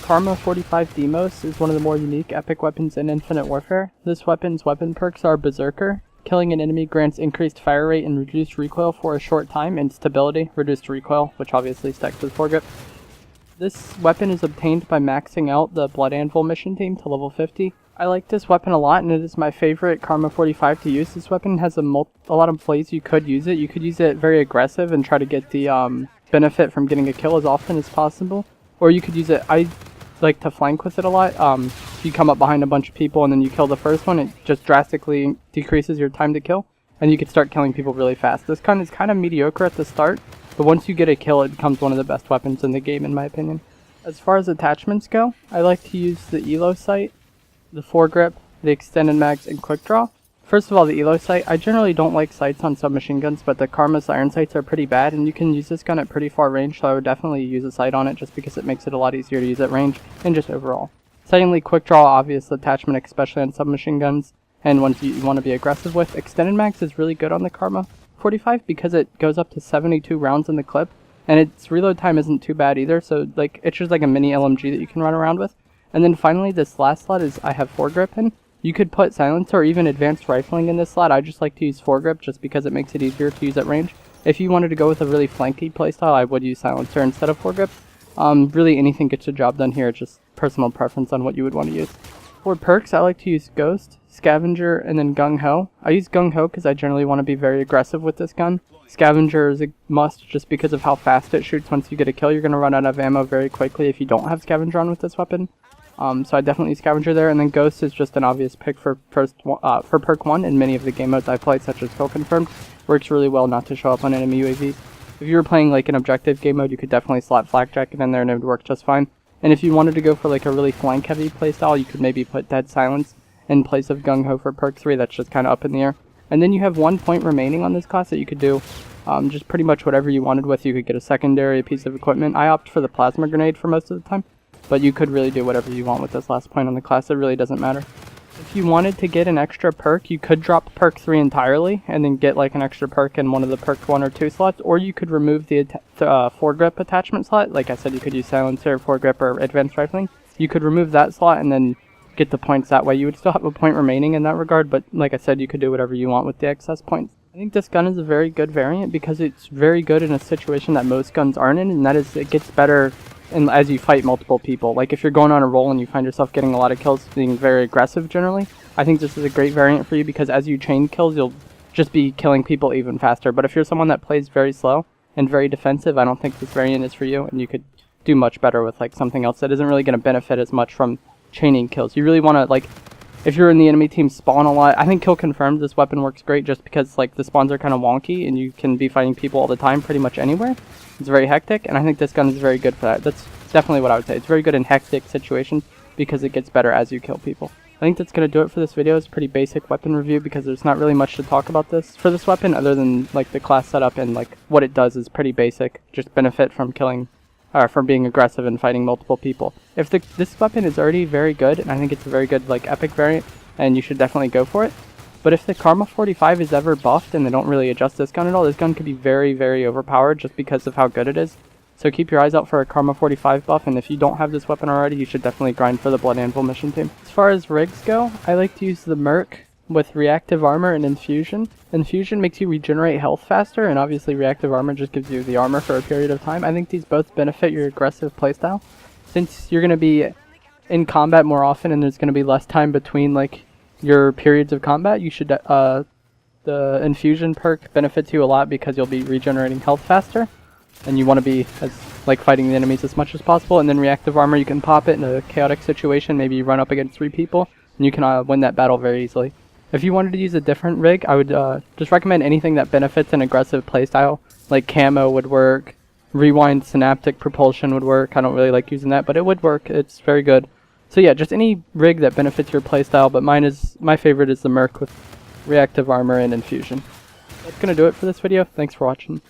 Karma 45 Deimos is one of the more unique epic weapons in Infinite Warfare. This weapon's weapon perks are Berserker. Killing an enemy grants increased fire rate and reduced recoil for a short time, and stability, reduced recoil, which obviously stacks with foregrip. This weapon is obtained by maxing out the Blood Anvil mission team to level 50. I like this weapon a lot, and it is my favorite Karma 45 to use. This weapon has a lot of ways you could use it. You could use it very aggressive and try to get the benefit from getting a kill as often as possible. Or you could use it, I like to flank with it a lot. If you come up behind a bunch of people and then you kill the first one, it just drastically decreases your time to kill, and you can start killing people really fast. This gun is kind of mediocre at the start, but once you get a kill, it becomes one of the best weapons in the game, in my opinion. As far as attachments go, I like to use the Elo sight, the foregrip, the extended mags, and quick draw. First of all, the Elo sight. I generally don't like sights on submachine guns, but the Karma's iron sights are pretty bad, and you can use this gun at pretty far range, so I would definitely use a sight on it just because it makes it a lot easier to use at range, and just overall. Secondly, quick draw, obvious attachment, especially on submachine guns, and ones you want to be aggressive with. Extended mags is really good on the Karma 45 because it goes up to 72 rounds in the clip, and its reload time isn't too bad either, so like it's just like a mini LMG that you can run around with. And then finally, this last slot is I have foregrip in. You could put silencer or even advanced rifling in this slot. I just like to use foregrip just because it makes it easier to use at range. If you wanted to go with a really flanky playstyle, I would use silencer instead of foregrip. Really anything gets the job done here, just personal preference on what you would want to use. For perks, I like to use Ghost, Scavenger, and then Gung Ho. I use Gung Ho because I generally want to be very aggressive with this gun. Scavenger is a must just because of how fast it shoots. Once you get a kill, you're going to run out of ammo very quickly if you don't have Scavenger on with this weapon. So I definitely use Scavenger there, and then Ghost is just an obvious pick for perk 1 in many of the game modes I play, such as Kill Confirmed. Works really well not to show up on enemy UAVs. If you were playing like an objective game mode, you could definitely slot Flak Jacket in there and it would work just fine. And if you wanted to go for like a really flank heavy playstyle, you could maybe put Dead Silence in place of Gung Ho for perk 3. That's just kind of up in the air. And then you have 1 point remaining on this class that you could do just pretty much whatever you wanted with. You could get a secondary piece of equipment. I opt for the Plasma Grenade for most of the time, but you could really do whatever you want with this last point on the class. It really doesn't matter. If you wanted to get an extra perk, you could drop perk 3 entirely and then get like an extra perk in one of the perk 1 or 2 slots, or you could remove the foregrip attachment slot. Like I said, you could use silencer, foregrip, or advanced rifling. You could remove that slot and then get the points that way. You would still have a point remaining in that regard, but like I said, you could do whatever you want with the excess points. I think this gun is a very good variant because it's very good in a situation that most guns aren't in, and that is it gets better as you fight multiple people. Like if you're going on a roll and you find yourself getting a lot of kills, being very aggressive generally, I think this is a great variant for you because as you chain kills, you'll just be killing people even faster. But if you're someone that plays very slow and very defensive, I don't think this variant is for you, and you could do much better with like something else that isn't really going to benefit as much from chaining kills. You really want to, like, if you're in the enemy team spawn a lot, I think Kill Confirmed, this weapon works great just because like the spawns are kind of wonky and you can be fighting people all the time pretty much anywhere. It's very hectic, and I think this gun is very good for that. That's definitely what I would say. It's very good in hectic situations because it gets better as you kill people. I think that's going to do it for this video. It's a pretty basic weapon review because there's not really much to talk about for this weapon other than like the class setup, and like what it does is pretty basic. Just benefit from killing, or from being aggressive and fighting multiple people. If this weapon is already very good, and I think it's a very good like epic variant, and you should definitely go for it. But if the Karma 45 is ever buffed and they don't really adjust this gun at all, this gun could be very, very overpowered just because of how good it is. So keep your eyes out for a Karma 45 buff, and if you don't have this weapon already, you should definitely grind for the Blood Anvil mission team. As far as rigs go, I like to use the Merc with reactive armor and infusion. Infusion makes you regenerate health faster, and obviously reactive armor just gives you the armor for a period of time. I think these both benefit your aggressive playstyle. Since you're going to be in combat more often and there's going to be less time between like your periods of combat, you should the infusion perk benefits you a lot because you'll be regenerating health faster, and you want to be like fighting the enemies as much as possible. And then reactive armor, you can pop it in a chaotic situation. Maybe you run up against 3 people and you can win that battle very easily. If you wanted to use a different rig, I would just recommend anything that benefits an aggressive playstyle. Like camo would work, rewind synaptic propulsion would work. I don't really like using that, but it would work. It's very good. So yeah, just any rig that benefits your playstyle, but my favorite is the Merc with reactive armor and infusion. That's going to do it for this video. Thanks for watching.